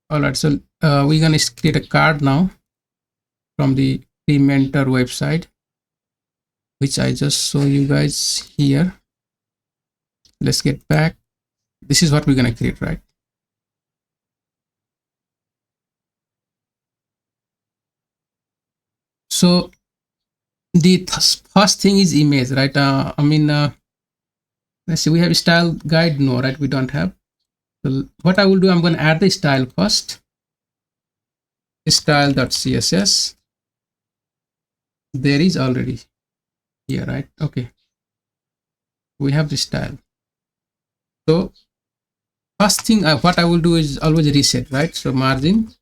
All right, so we're gonna create a card now from the Mentor website, which I just show you guys here. Let's get back. This is what we're gonna create, right? So the first thing is image, right? Let's see, we have style guide. No, right? We don't have. So what I will do, I'm going to add the style first. Style.css. There is already here, right? Okay. We have the style. So first thing, what I will do is always reset, right? So margin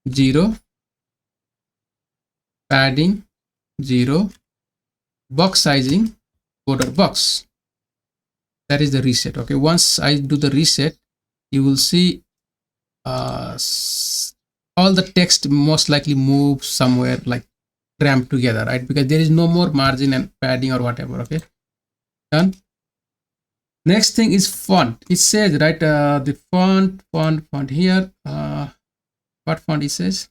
0, padding 0, box sizing border box. That is the reset. Okay, once I do the reset, you will see all the text most likely move somewhere like cramped together, right? Because there is no more margin and padding or whatever. Okay, done. Next thing is font. It says, right, the font here. What font it says?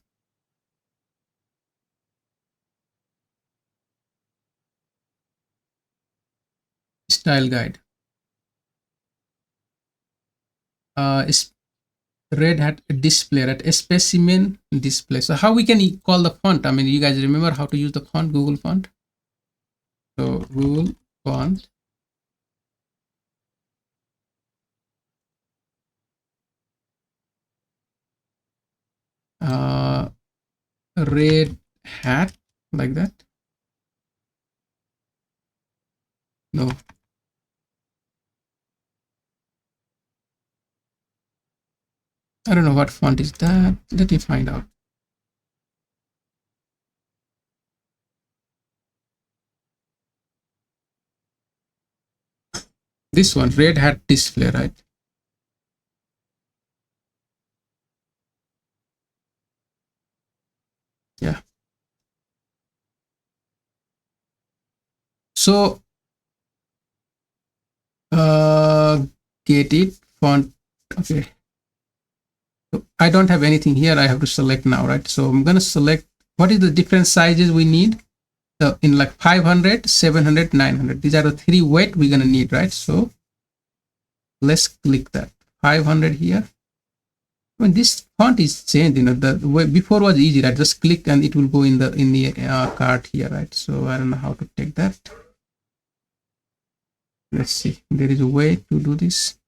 Style guide. Is Red Hat display, right? A specimen display. So how we can call the font? I mean, you guys remember how to use the font, Google font? So Google font. Red Hat, like that. No. I don't know what font is that. Let me find out. This one, Red Hat display, right? Yeah. So get it font. Okay. So I don't have anything here. I have to select now, right? So I'm going to select what is the different sizes we need. So in like 500, 700, 900. These are the three weight we're going to need, right? So let's click that 500 here. When this font is changed, the way before was easy, right? Just click and it will go in the cart here, right? So I don't know how to take that. Let's see. There is a way to do this.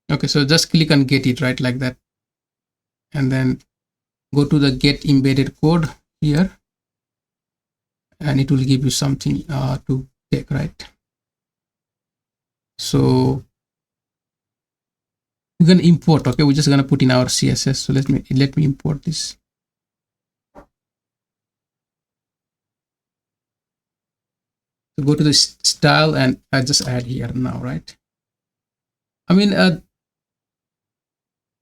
Okay, so just click on get it, right? Like that. And then go to the get embedded code here. And it will give you something to take, right? So we're going to import. Okay, we're just going to put in our CSS. So let me import this. So go to the style and I just add here now, right? I mean,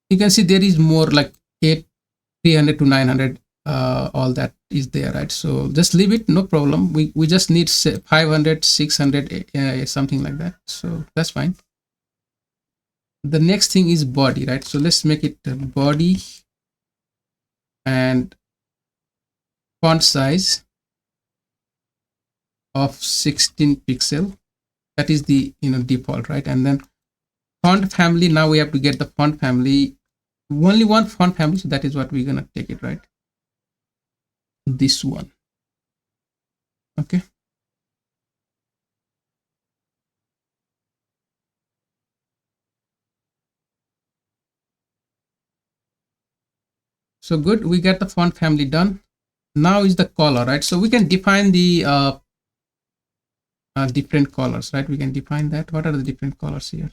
you can see there is more like 300 to 900. All that is there, right? So just leave it, no problem. We just need 500, 600, something like that. So that's fine. The next thing is body, right? So let's make it body and font size of 16 pixel. That is the default, right? And then font family. Now we have to get the font family. Only one font family, so that is what we're gonna take it, right? This one. Okay. So good, we get the font family done. Now is the color, right? So we can define the different colors, right? We can define that. What are the different colors here?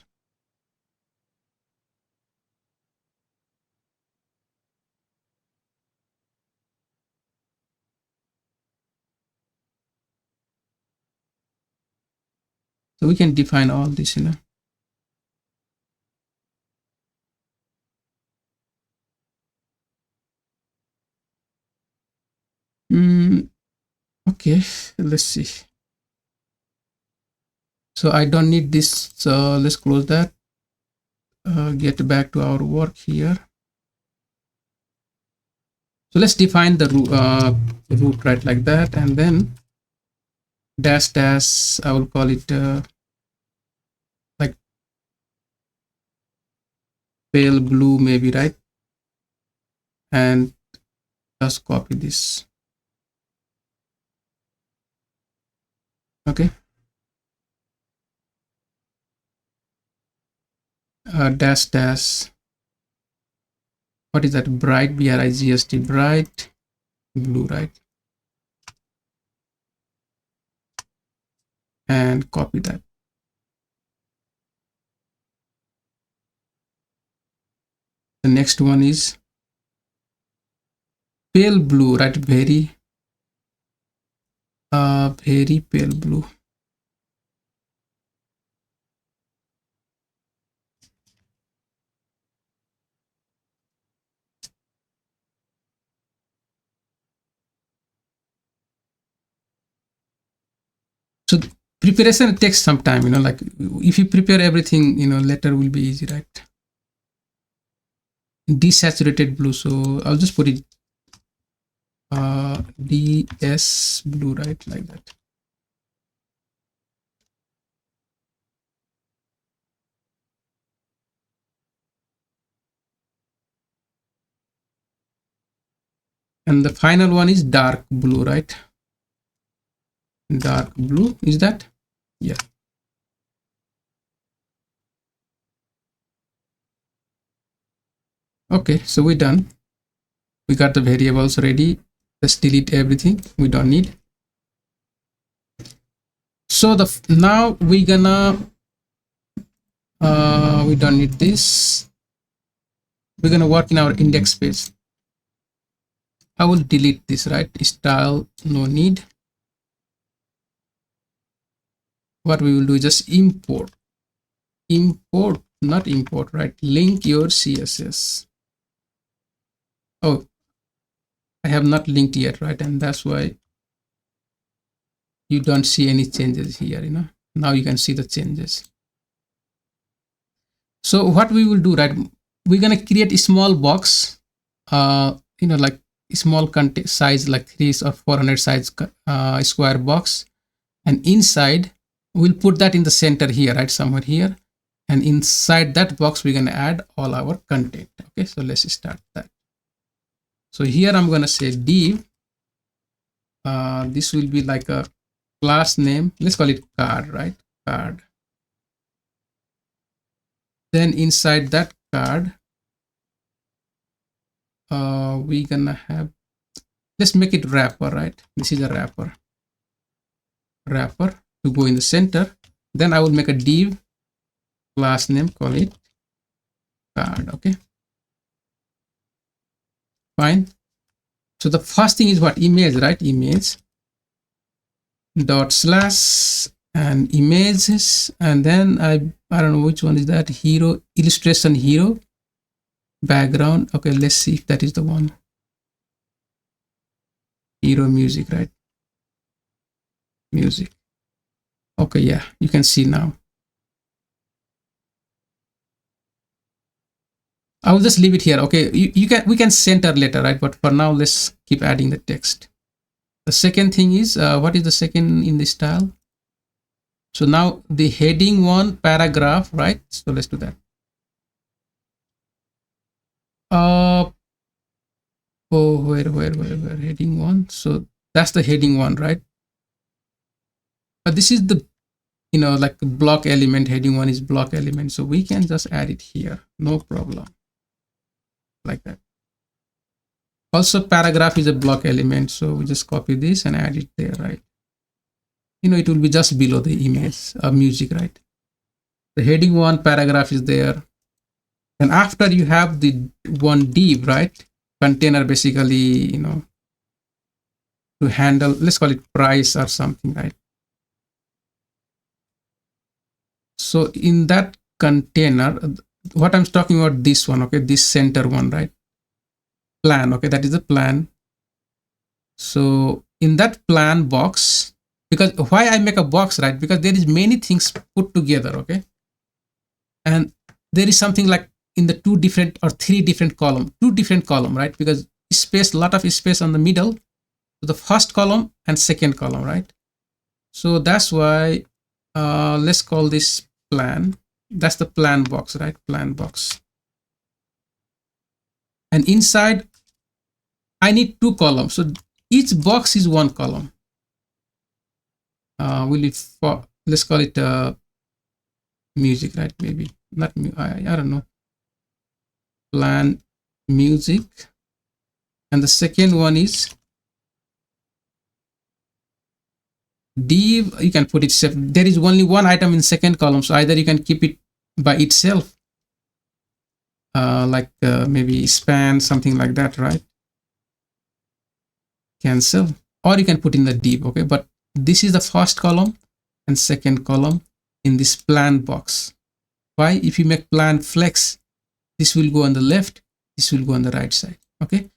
So we can define all this, Okay, let's see. So I don't need this, so let's close that. Get back to our work here. So let's define the root right like that, and then dash dash, I will call it like pale blue maybe, right? And just copy this. Okay. Dash dash, what is that? Bright, BRIGST, bright blue, right? And copy that. The next one is pale blue, right? Very pale blue. So preparation takes some time, like if you prepare everything, later will be easy, right? Desaturated blue, so I'll just put it DS blue, right? Like that. And the final one is dark blue, right? Dark blue, is that? Yeah. Okay, so we're done. We got the variables ready. Let's delete everything we don't need. So now we're gonna we don't need this. We're gonna work in our index page. I will delete this, right? Style, no need. What we will do is just import, not import, right? Link your CSS. Oh, I have not linked yet, right? And that's why you don't see any changes here, now you can see the changes. So what we will do, right? We're gonna create a small box, like small content size, like 300 or 400 size square box, and inside we'll put that in the center here, right? Somewhere here, and inside that box we're gonna add all our content. Okay, so let's start that. So here I'm gonna say div. This will be like a class name. Let's call it card, right? Card. Then inside that card, we're gonna have, let's make it wrapper, right? This is a wrapper to go in the center. Then I will make a div class name, call it card. Okay, fine. So the first thing is what? Image, right? Image dot slash and images, and then I don't know which one is that. Hero, illustration hero, background. Okay, let's see if that is the one. Hero music, right? Music. Okay, yeah, you can see now. I will just leave it here. Okay, we can center later, right? But for now, let's keep adding the text. The second thing is, what is the second in the style? So now the heading one, paragraph, right? So let's do that. Where heading one? So that's the heading one, right? But this is the, like block element. Heading one is block element, so we can just add it here, no problem, like that. Also, paragraph is a block element, so we just copy this and add it there, right? It will be just below the image of music, right? The heading one, paragraph is there. And after you have the one div, right? Container, basically, to handle, let's call it price or something, right? So in that container, what I'm talking about, this one, okay, this center one, right? Plan, okay, that is the plan. So in that plan box, because why I make a box, right? Because there is many things put together, okay, and there is something like in the two different or three different column, right? Because space, lot of space on the middle, so the first column and second column, right? So that's why let's call this plan. That's the plan box, right? Plan box. And inside I need two columns, so each box is one column. Let's call it music, right? Maybe not. I don't know. Plan music, and the second one is div. You can put it separate. There is only one item in second column, so either you can keep it by itself, like maybe span, something like that, right? Cancel, or you can put in the div, okay? But this is the first column and second column in this plan box. Why? If you make plan flex, this will go on the left, this will go on the right side, okay?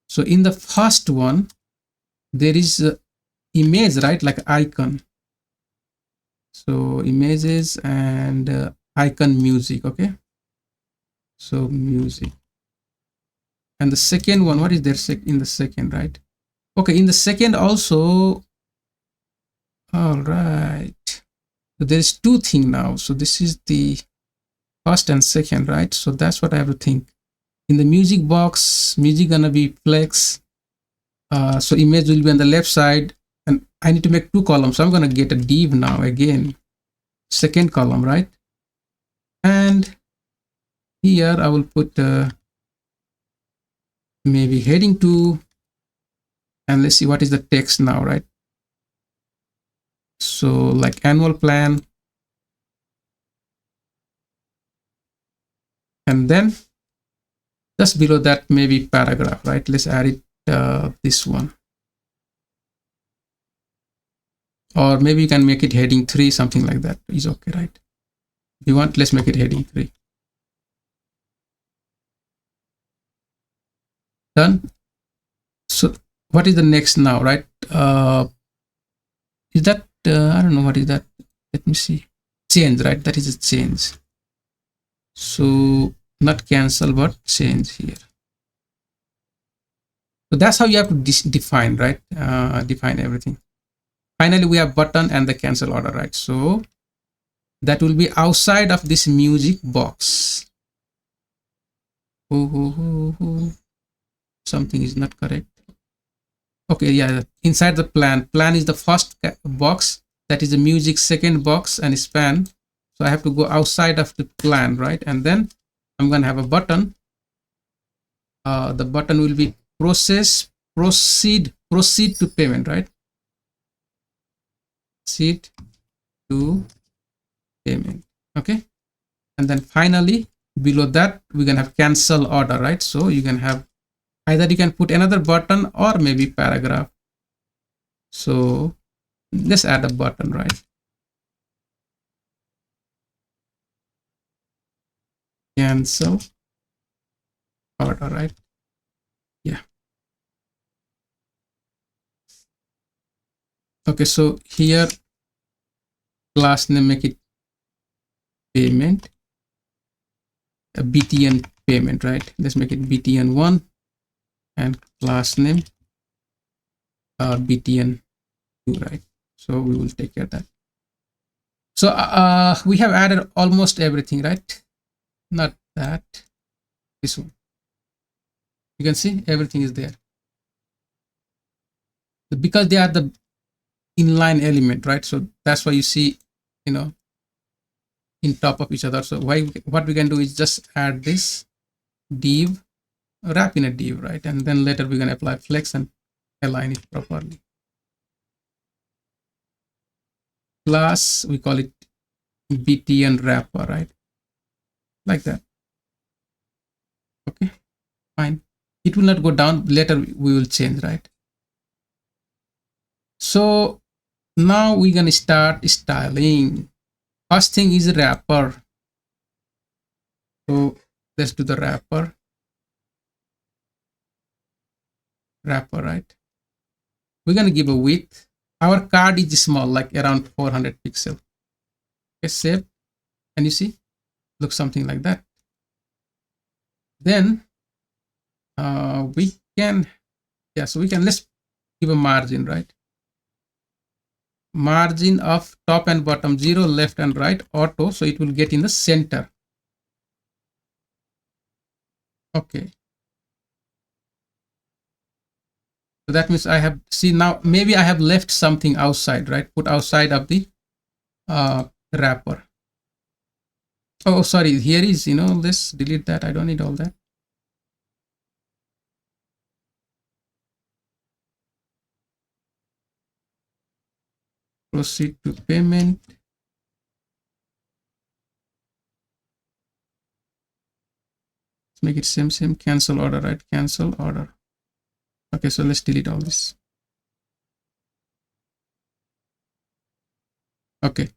So in the first one, there is a image, right? Like icon. So images and icon music, okay? So music. And the second one, what is there in the second, right? Okay, in the second also, all right. So there is two things now. So this is the first and second, right? So that's what I have to think. In the music box, music gonna be flex. So image will be on the left side, and I need to make two columns. So I'm gonna get a div now again, second column, right? And here I will put maybe heading 2, and let's see what is the text now, right? So like annual plan, and then just below that maybe paragraph, right? Let's add it this one, or maybe you can make it heading 3, something like that is okay, right? If you want, let's make it heading 3. Done. So what is the next now, right? Is that I don't know, what is that? Let me see. Change, right? That is a change. So not cancel, but change here. So that's how you have to define, right? Define everything. Finally, we have button and the cancel order, right? So that will be outside of this music box. Something is not correct. Okay, yeah, inside the plan is the first box, that is the music, second box, and span. So I have to go outside of the plan, right? And then I'm going to have a button. The button will be proceed to payment, right? Proceed to payment, okay? And then finally below that we're gonna have cancel order, right? So you can have either you can put another button or maybe paragraph. So let's add a button, right? Cancel order, right? Yeah. Okay, so here class name, make it payment, a BTN payment, right? Let's make it BTN1, and class name BTN2, right? So we will take care of that. So we have added almost everything, right? Not that, this one. You can see everything is there because they are the inline element, right? So that's why you see, you know, in top of each other. So what we can do is just add this div, wrap in a div, right? And then later we're going to apply flex and align it properly. Class, we call it BTN wrapper, right? Like that. Okay, fine. It will not go down. Later we will change, right? So now we're going to start styling. First thing is wrapper. So let's do the wrapper. Wrapper, right? We're gonna give a width. Our card is small, like around 400 pixel. Okay, save. And you see, looks something like that. Then we can, yeah, so we can, let's give a margin, right? Margin of top and bottom, 0, left and right, auto, so it will get in the center. Okay. So that means I have, see now, maybe I have left something outside, right? Put outside of the wrapper. Oh, sorry, here is, let's delete that. I don't need all that. Proceed to payment. Let's make it same, cancel order, right? Cancel order. Okay, so let's delete all this. Okay.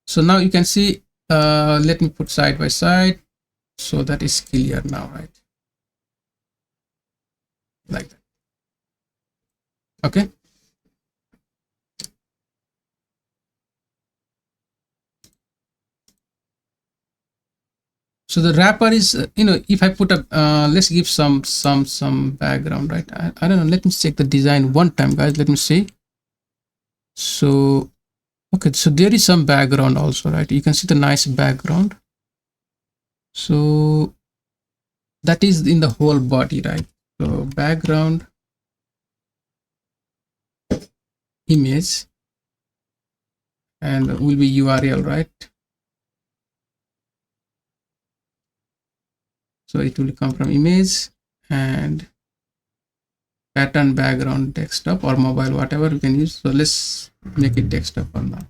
So now you can see, let me put side by side. So that is clear now, right? Like that. Okay. So the wrapper is, if I put a, let's give some background, right? I don't know. Let me check the design one time, guys. Let me see. So, okay. So there is some background also, right? You can see the nice background. So that is in the whole body, right? So background, image, and will be URL, right? So it will come from image and pattern background desktop or mobile, whatever you can use. So let's make it desktop for now.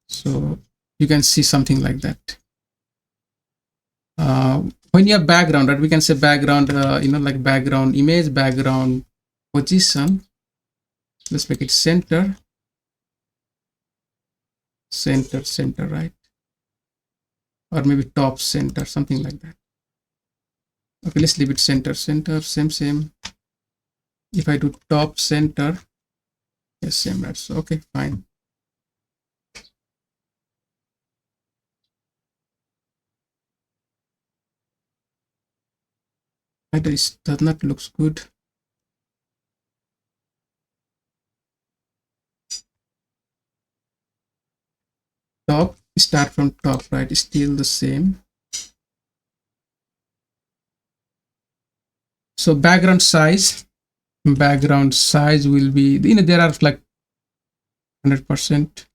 So you can see something like that. When you have background, right, we can say background, like background image, background position. Let's make it center, right? Or maybe top center, something like that. Okay, let's leave it center, same. If I do top center, yes, same, right? So okay, fine. This does not looks good. Top, start from top, right? Still the same. So background size will be, there are like 100%.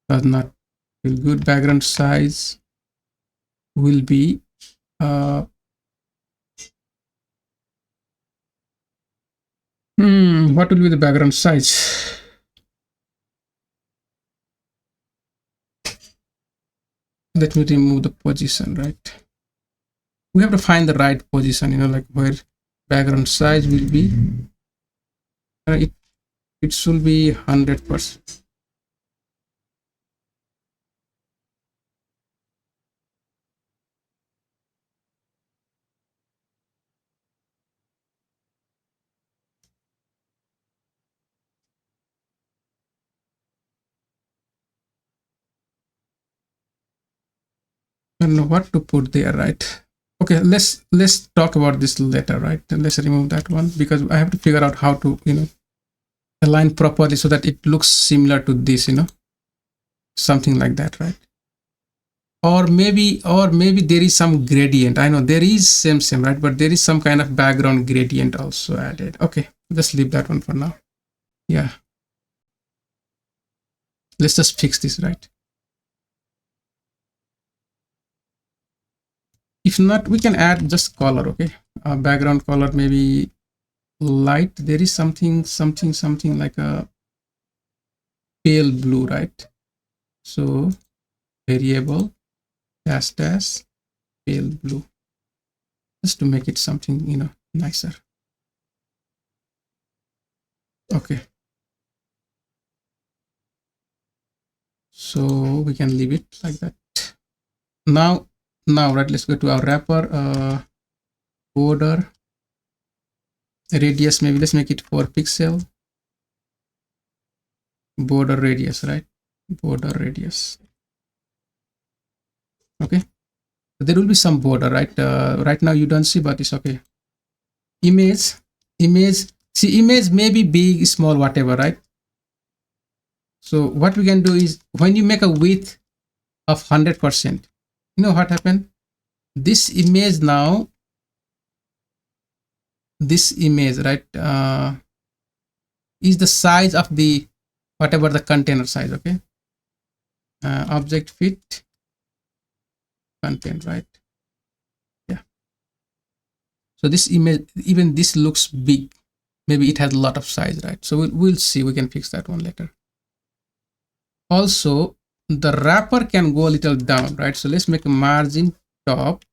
Does not feel good. Background size will be what will be the background size? Let me remove the position, right? We have to find the right position, like where background size will be. It should be 100%. I don't know what to put there, right? Okay, let's talk about this later, right? Let's remove that one because I have to figure out how to align properly so that it looks similar to this, something like that, right? Or maybe there is some gradient. I know there is same, right? But there is some kind of background gradient also added. Okay, let's leave that one for now. Yeah, let's just fix this, right? If not, we can add just color. Okay, background color maybe light. There is something like a pale blue, right? So variable dash pale blue, just to make it something nicer. Okay, so we can leave it like that. Now right, let's go to our wrapper. Border radius, maybe let's make it 4 pixel. Border radius, right? Border radius. Okay, there will be some border, right? Right now you don't see, but it's okay. Image, see, image may be big, small, whatever, right? So what we can do is, when you make a width of 100%, you know what happened? This image now, this image, right, is the size of the whatever the container size. Okay, object fit content, right? Yeah, so this image, even this looks big, maybe it has a lot of size, right? So we'll see, we can fix that one later. Also, the wrapper can go a little down, right? So let's make a margin top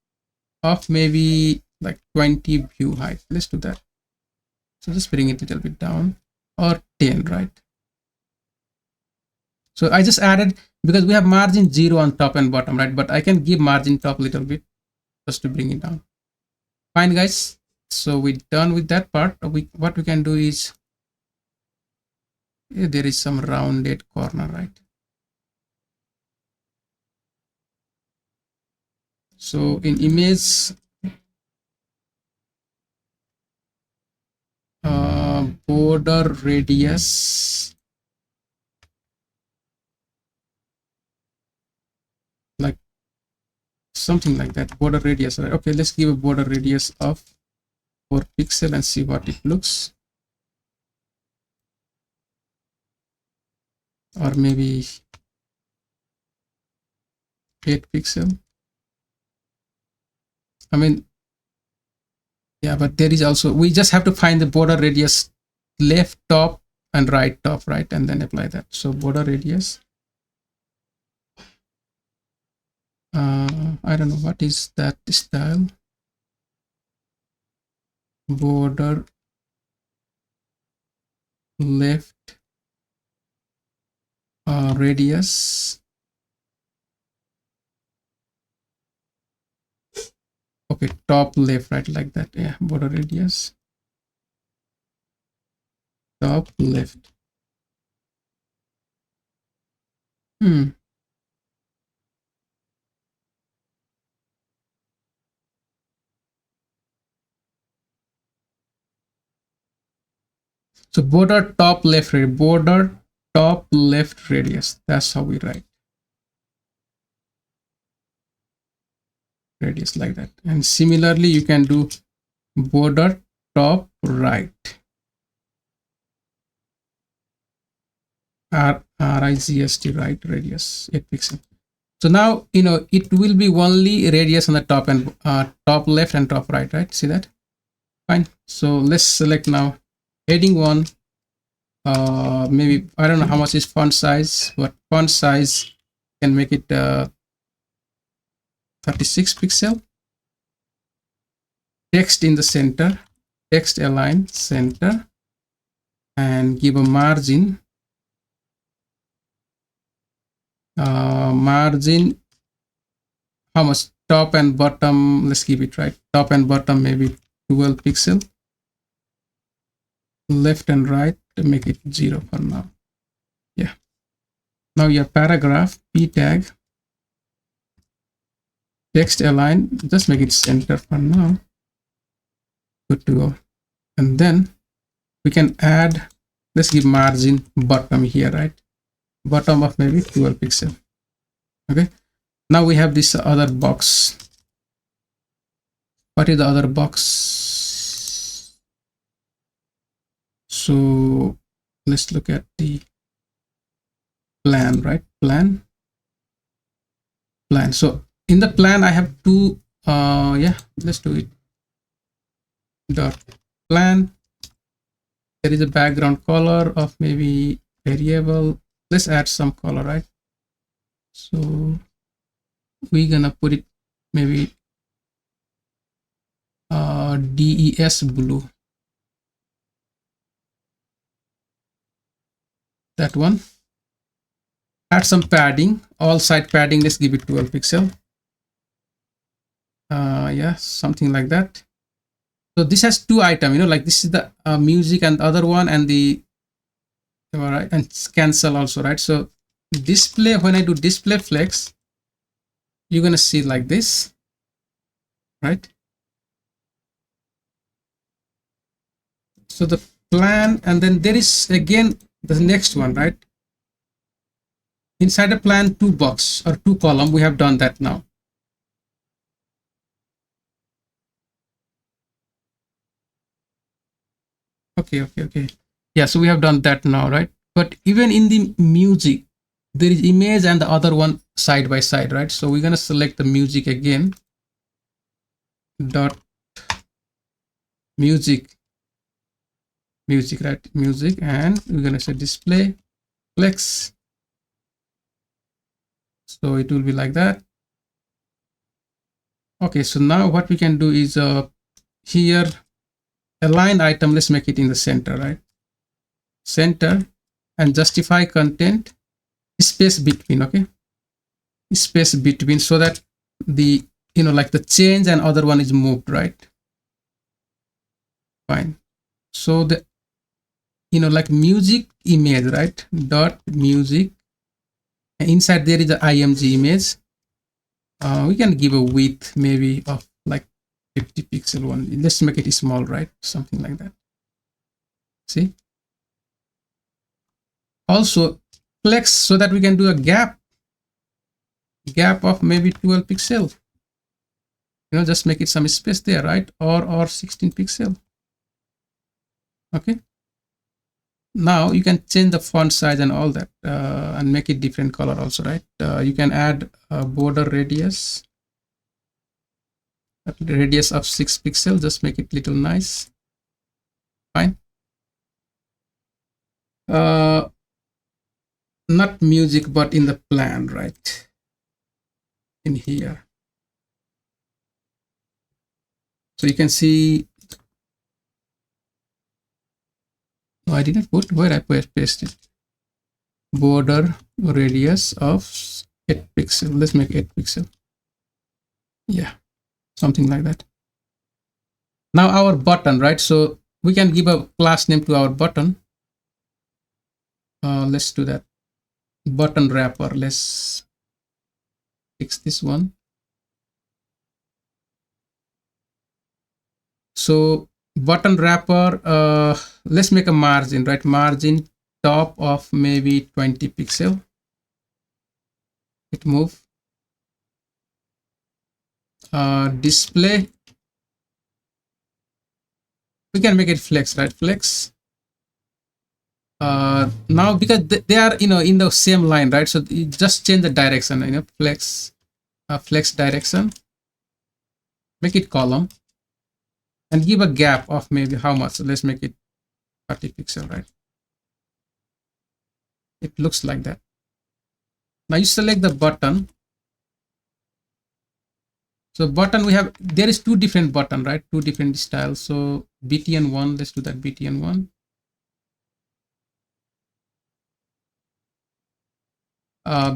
of maybe like 20 view height. Let's do that. So just bring it a little bit down, or 10, right? So I just added, because we have margin 0 on top and bottom, right? But I can give margin top a little bit just to bring it down. Fine, guys. So we're done with that part. What we can do is, there is some rounded corner, right? So in image, border radius, like something like that, border radius, right? Okay, let's give a border radius of 4 pixel and see what it looks. Or maybe 8 pixel. I mean, yeah, but there is also, we just have to find the border radius left top and right top, right? And then apply that. So border radius, I don't know what is that style. Border left radius. Okay, top left, right, like that. Yeah, border radius top left. So border top left, border top left radius. That's how we write radius, like that. And similarly, you can do border top right, RIGST, right, radius 8 pixel. So now, it will be only radius on the top and top left and top right, right? See that? Fine. So let's select now heading 1. Maybe, I don't know how much is font size, but font size can make it 36 pixel. Text in the center, text align center, and give a margin. Margin, how much? Top and bottom, let's give it, right? Top and bottom, maybe 12 pixel. Left and right, to make it 0 for now. Yeah. Now your paragraph, p tag, text align, just make it center for now. Good to go. And then we can add, let's give margin bottom here, right? Bottom of maybe 12 pixel. Okay. Now we have this other box. What is the other box? So let's look at the plan, right? Plan. So in the plan, I have two, yeah, let's do it. Dot plan. There is a background color of maybe variable. Let's add some color, right? So we're gonna put it maybe DES blue. that one. Add some padding, all side padding. Let's give it 12 pixel. Yeah, something like that. So this has two items, you know, like this is the music and the other one, and the all right, and cancel also, right? So display, when I do display flex, you're gonna see like this, right? So the plan, and then there is again the next one, right? Inside the plan, two box or two column, we have done that now. Okay. Yeah, so we have done that now, right? But even in the music, there is image and the other one side by side, right? So we're gonna select the music again. Dot music, right? Music, and we're gonna say display flex. So it will be like that. Okay, so now what we can do is here align item, let's make it in the center, right? Center, and justify content space between, okay? Space between, so that the, you know, like the change and other one is moved, right? Fine. So the, you know, like music image, right? Dot music, and inside there is the img image. We can give a width maybe of like 50 pixel one. Let's make it small, right? Something like that. See? Also flex, so that we can do a gap of maybe 12 pixel. You know, just make it some space there, right? Or 16 pixel. Okay. Now you can change the font size and all that, and make it different color also, right? You can add a border radius of 6 pixel. Just make it little nice. Fine. Not music, but in the plan, right? In here. So you can see, no, I didn't put, where I paste it. Border radius of 8 pixel. Let's make 8 pixel. Yeah, something like that. Now our button, right? So we can give a class name to our button. Let's do that. Button wrapper. Let's fix this one. So button wrapper, let's make a margin, right? Margin top of maybe 20 pixel. It move. Display, we can make it flex, right? Flex. Now because they are, you know, in the same line, right? So you just change the direction, you know, flex, flex direction, make it column, and give a gap of maybe how much. So let's make it 30 pixel, right? It looks like that. Now you select the button. So button, we have, there is two different button, right? Two different styles. So btn1, let's do that. btn1.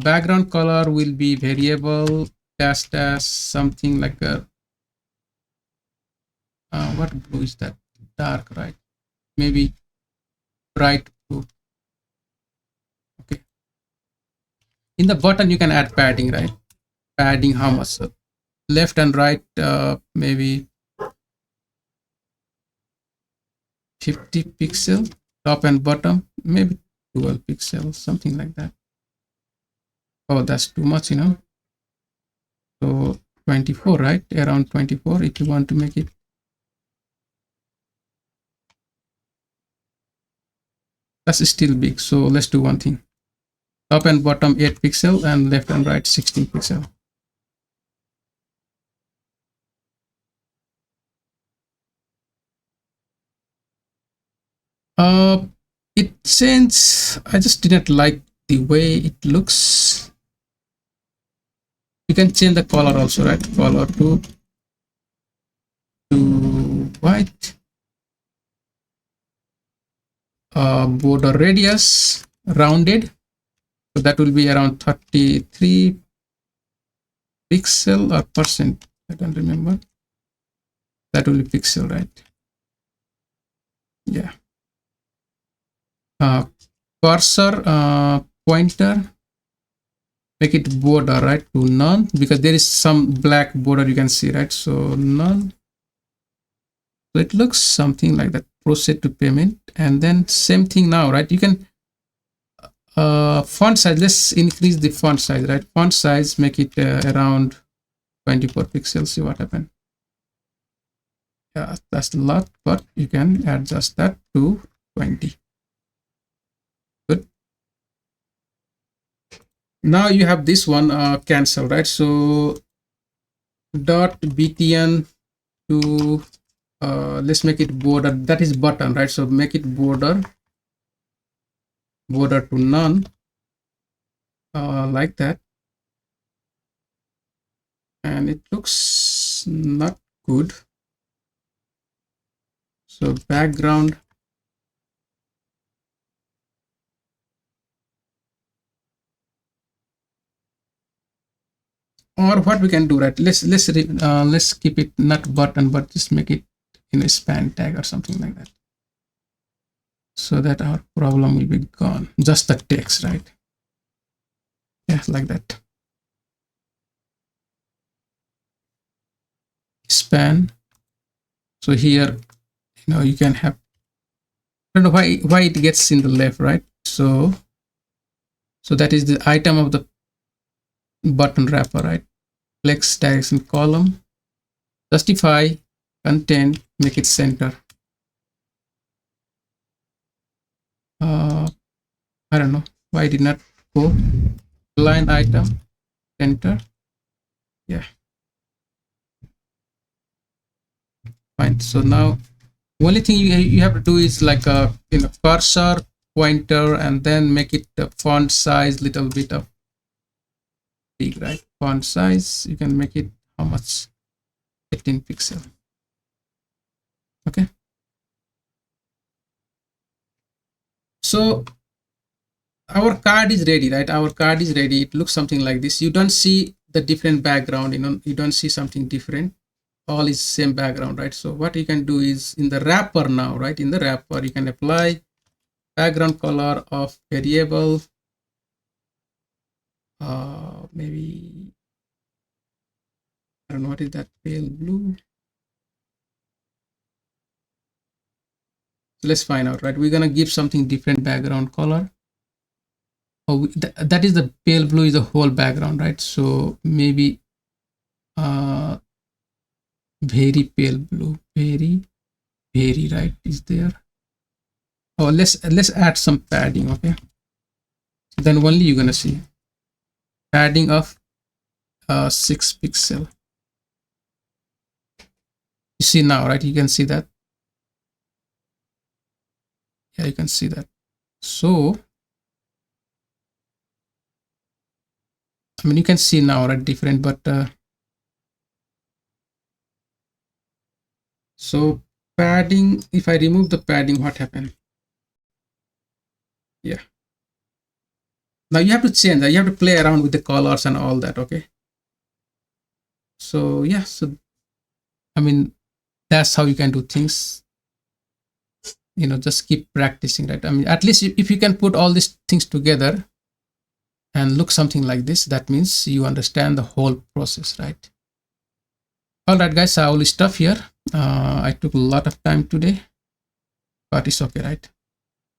Background color will be variable dash dash something like a what blue is that? Dark, right? Maybe bright blue. Okay. In the button you can add padding, right? Padding, how much? So left and right, maybe 50 pixel. Top and bottom maybe 12 pixels, something like that. Oh, that's too much, you know. So 24, right? Around 24 if you want to make it. That's still big. So let's do one thing. Top and bottom 8 pixel and left and right 16 pixel. It changed. I just didn't like the way it looks. You can change the color also, right? Color to white. Border radius rounded, so that will be around 33 pixel or percent, I don't remember. That will be pixel, right? Yeah. Cursor pointer, make it border, right, to none, because there is some black border you can see, right? So none. So it looks something like that. Proceed to payment, and then same thing now, right? You can font size, let's increase the font size, right? Font size, make it around 24 pixels. See what happened. Yeah, that's a lot, but you can adjust that to 20. Good. Now you have this one cancel, right? So dot btn to let's make it border, that is button, right? So make it border to none, like that, and it looks not good. So background, or what we can do, right? Let's keep it not button, but just make it in a span tag or something like that, so that our problem will be gone. Just the text, right? Yeah, like that. Span. So here, you can have, I don't know why it gets in the left, right? So that is the item of the button wrapper, right? Flex direction column, justify content, make it center. I don't know why I did not go. Line item, center. Yeah, fine. So now only thing you have to do is like a cursor pointer, and then make it the font size little bit of big, right? Font size, you can make it how much? 18 pixel. Okay. So our card is ready, right? Our card is ready. It looks something like this. You don't see the different background, you don't see something different. All is same background, right? So what you can do is in the wrapper now, right? In the wrapper, you can apply background color of variable, maybe, I don't know, what is that, pale blue? So let's find out, right? We're gonna give something different background color. Oh, that is the pale blue is the whole background, right? So maybe very pale blue, very right, is there. Oh, let's add some padding. Okay, then only you're gonna see padding of 6 pixel. You see now, right? You can see that. Yeah, you can see that. So I mean, you can see now, right? Different, but so padding, if I remove the padding, what happened? Yeah, now you have to change that. You have to play around with the colors and all that. Okay, so yeah, so I mean, that's how you can do things. Just keep practicing, right? I mean, at least if you can put all these things together and look something like this, that means you understand the whole process, right? All right, guys, I will stop here. I took a lot of time today, but it's okay, right?